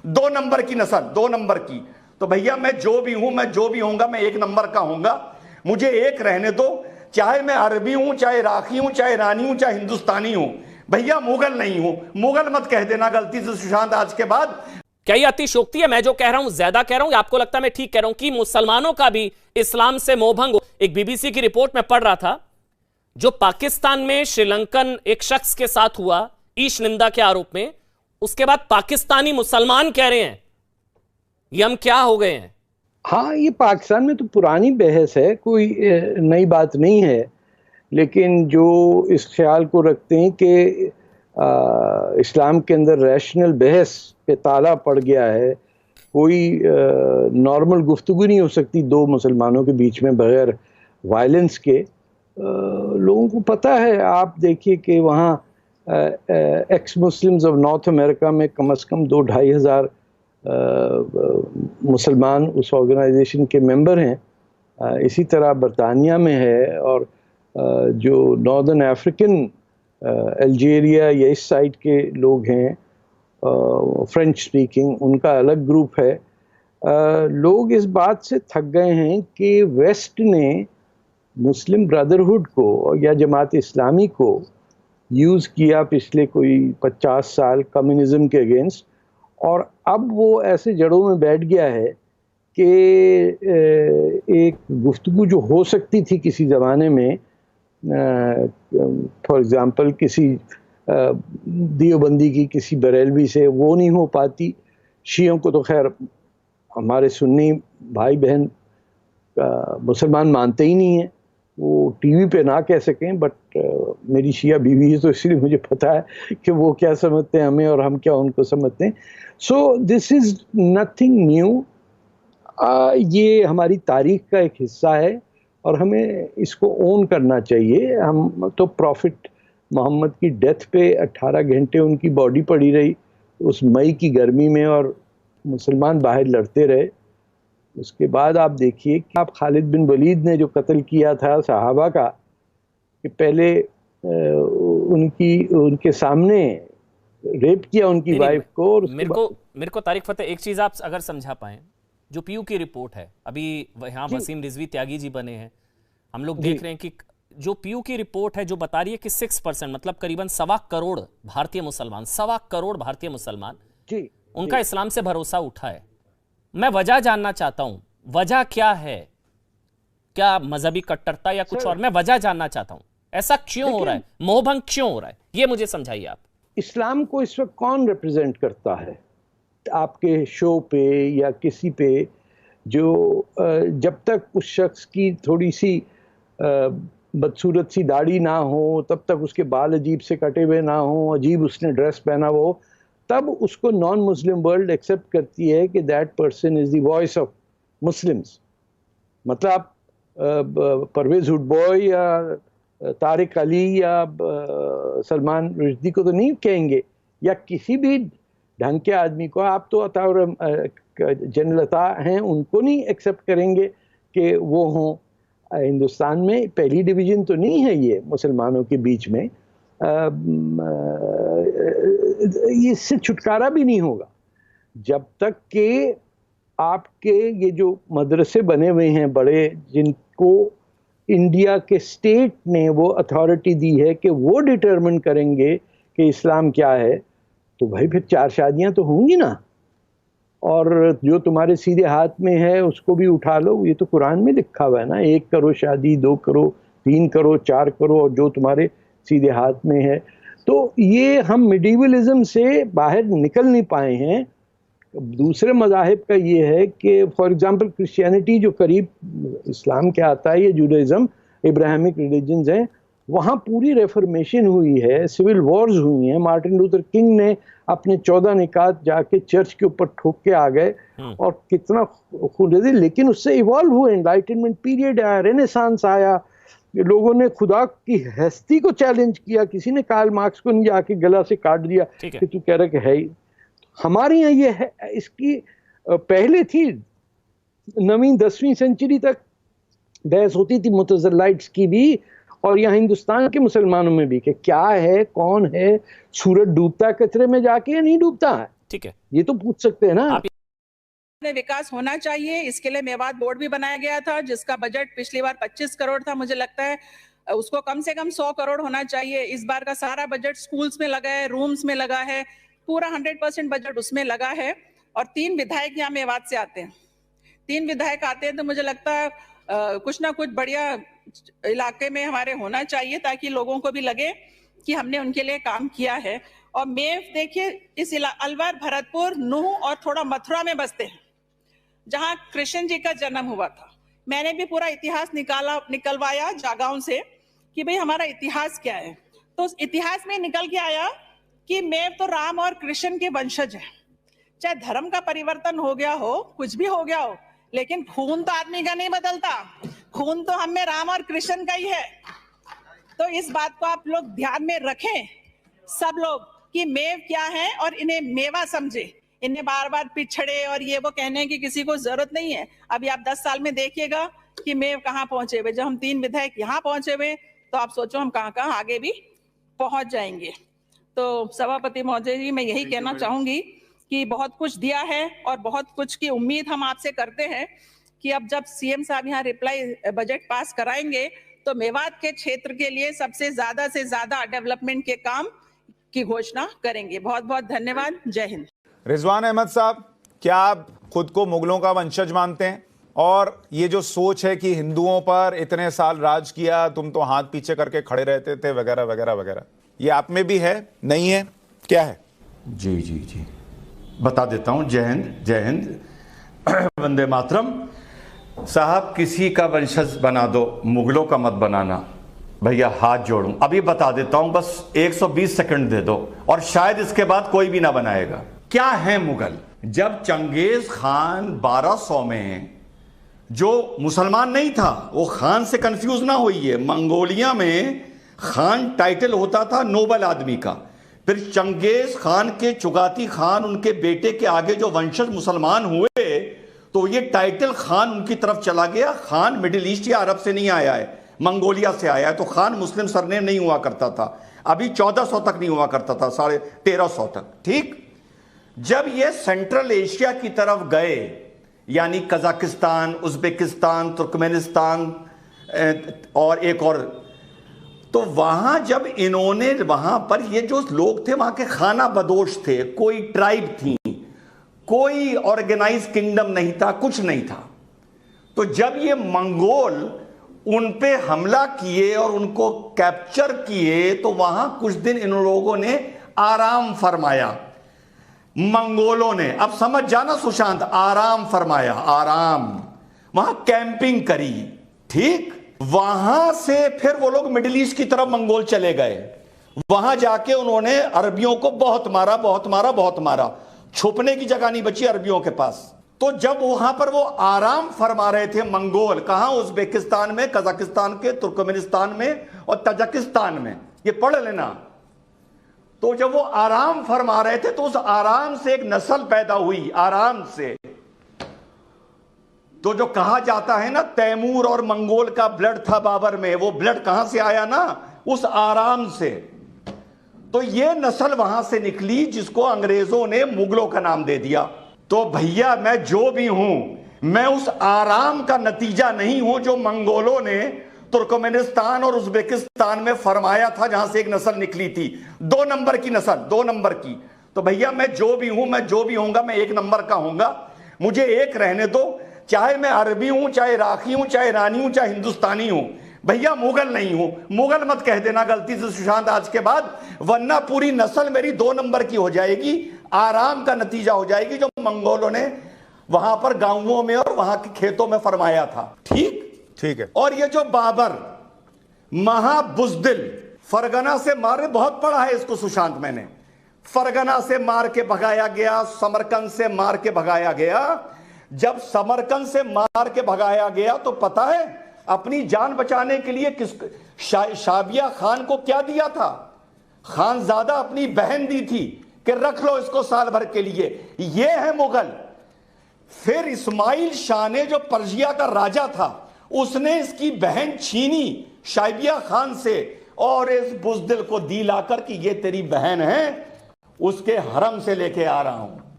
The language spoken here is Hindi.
2 नंबर की नस्ल, 2 नंबर की। तो भैया मैं जो भी हूं, मैं जो भी होऊंगा, मैं 1 नंबर का होऊंगा। मुझे एक रहने दो, चाहे मैं अरबी हूं, चाहे इराकी हूं, चाहे ईरानी हूं, चाहे हिंदुस्तानी हूं। भैया मुगल नहीं हूं। मुगल मत कह देना गलती से सुशांत आज के बाद। क्या ये अतिशयोक्ति है? मैं जो कह रहा हूं ज्यादा कह रहा हूं, आपको लगता है मैं ठीक कह रहा हूं कि मुसलमानों का भी इस्लाम से मोहभंग हो? एक बीबीसी की रिपोर्ट में पढ़ रहा था, जो पाकिस्तान में श्रीलंकन एक शख्स के साथ हुआ ईश निंदा के आरोप में, उसके बाद पाकिस्तानी मुसलमान कह रहे हैं ये हम क्या हो गए हैं। हाँ, ये पाकिस्तान में तो पुरानी बहस है, कोई नई बात नहीं है। लेकिन जो इस ख्याल को रखते हैं कि इस्लाम के अंदर रैशनल बहस पे ताला पड़ गया है, कोई नॉर्मल गुफ्तगू नहीं हो सकती दो मुसलमानों के बीच में बगैर वायलेंस के। लोगों को पता है, आप देखिए कि वहाँ x Muslims of north America में कम से कम 2-2.5 हज़ार मुसलमान उस ऑर्गेनाइजेशन के मेंबर हैं। इसी तरह बरतानिया में है, और जो नॉर्दर्न अफ्रीकन अल्जीरिया या इस साइड के लोग हैं फ्रेंच स्पीकिंग, उनका अलग ग्रुप है। लोग इस बात से थक गए हैं कि वेस्ट ने मुस्लिम ब्रदरहुड को या जमात इस्लामी को यूज़ किया पिछले कोई 50 साल कम्युनिज्म के अगेंस्ट, और अब वो ऐसे जड़ों में बैठ गया है कि एक गुफ्तगू जो हो सकती थी किसी ज़माने में, फॉर एग्ज़ाम्पल किसी दियोबंदी की किसी बरेलवी से, वो नहीं हो पाती। शियों को तो खैर हमारे सुन्नी भाई बहन मुसलमान मानते ही नहीं हैं, वो टीवी पे ना कह सकें, बट मेरी शिया बीवी है तो इसलिए मुझे पता है कि वो क्या समझते हैं हमें और हम क्या उनको समझते हैं। So this is nothing new. ये हमारी तारीख का एक हिस्सा है और हमें इसको ओन करना चाहिए। हम तो प्रॉफिट मोहम्मद की डेथ पे 18 घंटे उनकी बॉडी पड़ी रही उस मई की गर्मी में, और मुसलमान बाहर लड़ते रहे। उसके बाद आप देखिए कि आप खालिद बिन वलीद ने जो कत्ल किया था सहाबा का, कि पहले उनके सामने रेप किया उनकी वाइफ को। और मेरे को तारिक फतेह एक चीज आप अगर समझा पाए, जो पीयू की रिपोर्ट है, अभी यहाँ वसीम रिजवी त्यागी जी बने हैं, हम लोग देख रहे हैं कि जो पीयू की रिपोर्ट है जो बता रही है कि 6% मतलब करीबन 1.25 करोड़ भारतीय मुसलमान, 1.25 करोड़ भारतीय मुसलमान उनका इस्लाम से भरोसा उठा है। मैं वजह जानना चाहता हूं, वजह क्या है? क्या मजहबी कट्टरता या कुछ और? मैं वजह जानना चाहता हूं, ऐसा क्यों हो रहा है, मोहभंग क्यों हो रहा है, ये मुझे समझाइए आप। इस्लाम को इस वक्त कौन रिप्रेजेंट करता है आपके शो पे या किसी पे? जो जब तक उस शख्स की थोड़ी सी बदसूरत सी दाढ़ी ना हो, तब तक उसके बाल अजीब से कटे हुए ना हो, अजीब उसने ड्रेस पहना हो, तब उसको नॉन मुस्लिम वर्ल्ड एक्सेप्ट करती है कि that person is the voice of Muslims. मतलब परवेज हुडबॉय या तारिक अली या सलमान रुश्दी को तो नहीं कहेंगे, या किसी भी ढंग के आदमी को। आप तो अताउर जनलता हैं, उनको नहीं एक्सेप्ट करेंगे कि वो हों। हिंदुस्तान में पहली डिवीज़न तो नहीं है ये मुसलमानों के बीच में। इससे छुटकारा भी नहीं होगा जब तक कि आपके ये जो मदरसे बने हुए हैं बड़े, जिनको इंडिया के स्टेट ने वो अथॉरिटी दी है कि वो डिटरमिन करेंगे कि इस्लाम क्या है, तो भाई फिर 4 शादियां तो होंगी ना। और जो तुम्हारे सीधे हाथ में है उसको भी उठा लो। ये तो कुरान में लिखा हुआ है ना, 1 करो शादी, 2 करो, 3 करो, 4 करो, और जो तुम्हारे सीधे हाथ में है। तो ये हम मिडिवलिज्म से बाहर निकल नहीं पाए हैं। दूसरे मज़ाहिब का ये है कि फॉर एग्जांपल क्रिश्चियनिटी जो करीब इस्लाम के आता है, ये जूडाइज़म, इब्राहिमिक रिलीजन्स हैं, वहाँ पूरी रेफॉर्मेशन हुई है, सिविल वॉर्स हुई हैं। मार्टिन लूथर किंग ने अपने 14 निकात जाके चर्च के ऊपर ठोक के आ गए, और कितना खून दे, लेकिन उससे इवॉल्व हुए। एनलाइटनमेंट पीरियड आया, रेनेसांस आया, लोगों ने खुदा की हस्ती को चैलेंज किया। किसी ने कार्ल मार्क्स को नहीं जाके गला से काट दिया कि तू कह रहा कि है ही। हमारे यहाँ ये है, इसकी पहले थी 9वीं 10वीं सेंचुरी तक बहस होती थी मुतज़िलाइट्स की भी, और यहाँ हिंदुस्तान के मुसलमानों में भी, कि क्या है, कौन है, सूरज डूबता है कचरे में जाके या नहीं डूबता है। ठीक है, ये तो पूछ सकते हैं ना। आप विकास होना चाहिए, इसके लिए मेवात बोर्ड भी बनाया गया था जिसका बजट पिछली बार 25 करोड़ था। मुझे लगता है उसको कम से कम 100 करोड़ होना चाहिए। इस बार का सारा बजट स्कूल्स में लगा है, रूम्स में लगा है, पूरा 100% बजट उसमें लगा है। और 3 विधायक यहाँ मेवात से आते हैं, 3 विधायक आते हैं, तो मुझे लगता है कुछ ना कुछ बढ़िया इलाके में हमारे होना चाहिए ताकि लोगों को भी लगे कि हमने उनके लिए काम किया है। और मेव देखिए, इस अलवर, भरतपुर, नूह और थोड़ा मथुरा में बसते हैं जहां कृष्ण जी का जन्म हुआ था। मैंने भी पूरा इतिहास निकलवाया जागाओं से कि भाई हमारा इतिहास क्या है। तो उस इतिहास में निकल के आया कि मेव तो राम और कृष्ण के वंशज है। चाहे धर्म का परिवर्तन हो गया हो, कुछ भी हो गया हो, लेकिन खून तो आदमी का नहीं बदलता, खून तो हम में राम और कृष्ण का ही है। तो इस बात को आप लोग ध्यान में रखें सब लोग कि मेव क्या है और इन्हें मेवा समझे। इन्हें बार बार पिछड़े और ये वो कहने की किसी को जरूरत नहीं है। अभी आप 10 साल में देखिएगा कि मेव कहाँ पहुंचे हुए। जब हम 3 विधायक यहाँ पहुंचे हुए तो आप सोचो हम कहाँ कहाँ आगे भी पहुंच जाएंगे। तो सभापति महोदय जी, मैं यही कहना चाहूंगी कि बहुत कुछ दिया है और बहुत कुछ की उम्मीद हम आपसे करते हैं कि अब जब सीएम साहब यहाँ रिप्लाई बजट पास कराएंगे तो मेवात के क्षेत्र के लिए सबसे ज्यादा से ज्यादा डेवलपमेंट के काम की घोषणा करेंगे। बहुत बहुत धन्यवाद। जय हिंद। रिजवान अहमद साहब, क्या आप खुद को मुगलों का वंशज मानते हैं? और ये जो सोच है कि हिंदुओं पर इतने साल राज किया, तुम तो हाथ पीछे करके खड़े रहते थे, वगैरह वगैरह वगैरह, ये आप में भी है, नहीं है, क्या है? जी जी जी, बता देता हूं। जय हिंद, जय हिंद, वंदे मातरम। साहब, किसी का वंशज बना दो, मुगलों का मत बनाना। भैया हाथ जोड़ूं, अभी बता देता हूं, बस 120 सेकंड दे दो और शायद इसके बाद कोई भी ना बनाएगा। क्या है मुगल? जब चंगेज खान 1200 में, जो मुसलमान नहीं था, वो खान से कंफ्यूज ना होइए, मंगोलिया में खान टाइटल होता था नोबल आदमी का। फिर चंगेज खान के चुगाती खान, उनके बेटे के आगे जो वंशज मुसलमान हुए, तो ये टाइटल खान उनकी तरफ चला गया। खान मिडिल ईस्ट या अरब से नहीं आया है, मंगोलिया से आया है। तो खान मुस्लिम सरनेम नहीं हुआ करता था, अभी 1400 तक नहीं हुआ करता था, 1350 तक। ठीक, जब ये सेंट्रल एशिया की तरफ गए, यानी कजाकिस्तान, उज्बेकिस्तान, तुर्कमेनिस्तान और एक और, तो वहां जब इन्होंने, वहां पर ये जो लोग थे वहां के खाना बदोश थे, कोई ट्राइब थी, कोई ऑर्गेनाइज किंगडम नहीं था, कुछ नहीं था। तो जब ये मंगोल उन पे हमला किए और उनको कैप्चर किए, तो वहां कुछ दिन इन लोगों ने आराम फरमाया, मंगोलों ने। अब समझ जाना सुशांत, आराम फरमाया, आराम, वहां कैंपिंग करी। ठीक, वहां से फिर वो लोग मिडिल ईस्ट की तरफ मंगोल चले गए। वहां जाके उन्होंने अरबियों को बहुत मारा, बहुत मारा, बहुत मारा, छुपने की जगह नहीं बची अरबियों के पास। तो जब वहां पर वो आराम फरमा रहे थे मंगोल, कहां? उज्बेकिस्तान में, कजाकिस्तान के, तुर्कमेनिस्तान में और तजाकिस्तान में, ये पढ़ लेना। तो जब वो आराम फरमा रहे थे तो उस आराम से एक नस्ल पैदा हुई, आराम से। तो जो कहा जाता है ना, तैमूर और मंगोल का ब्लड था बाबर में, वो ब्लड कहां से आया ना? उस आराम से। तो ये नस्ल वहां से निकली जिसको अंग्रेजों ने मुगलों का नाम दे दिया। तो भैया, मैं जो भी हूं, मैं उस आराम का नतीजा नहीं हूं जो मंगोलों ने तुर्कमेनिस्तान और उज्बेकिस्तान में फरमाया था, जहां से एक नस्ल निकली थी, 2 नंबर की नस्ल, 2 नंबर की। तो भैया, मैं जो भी हूं, मैं जो भी होऊंगा, मैं 1 नंबर का होऊंगा। मुझे एक रहने दो, चाहे मैं अरबी हूं, चाहे इराकी हूं, चाहे ईरानी हूं, चाहे हिंदुस्तानी हूं। भैया, मुगल नहीं हूं। मुगल मत कह देना गलती से सुशांत आज के बाद, वरना पूरी नस्ल मेरी 2 नंबर की हो जाएगी, आराम का नतीजा हो जाएगी, जो मंगोलों ने वहां पर गांवों में और वहां के खेतों में फरमाया था। ठीक, ठीक है। और ये जो बाबर महाबुज़दिल फरगना से मारे, बहुत पढ़ा है इसको सुशांत मैंने, फरगना से मार के भगाया गया, समरकंद से मार के भगाया गया। जब समरकंद से मार के भगाया गया तो पता है अपनी जान बचाने के लिए शाबिया खान को क्या दिया था? खानजादा अपनी बहन दी थी कि रख लो इसको साल भर के लिए। ये है मुगल। फिर इस्माइल शाह ने, जो पर्शिया का राजा था, उसने इसकी बहन छीनी शाबिया खान से और इस बुज़दिल को दी लाकर कि ये तेरी बहन है, उसके हरम से लेके आ रहा हूं।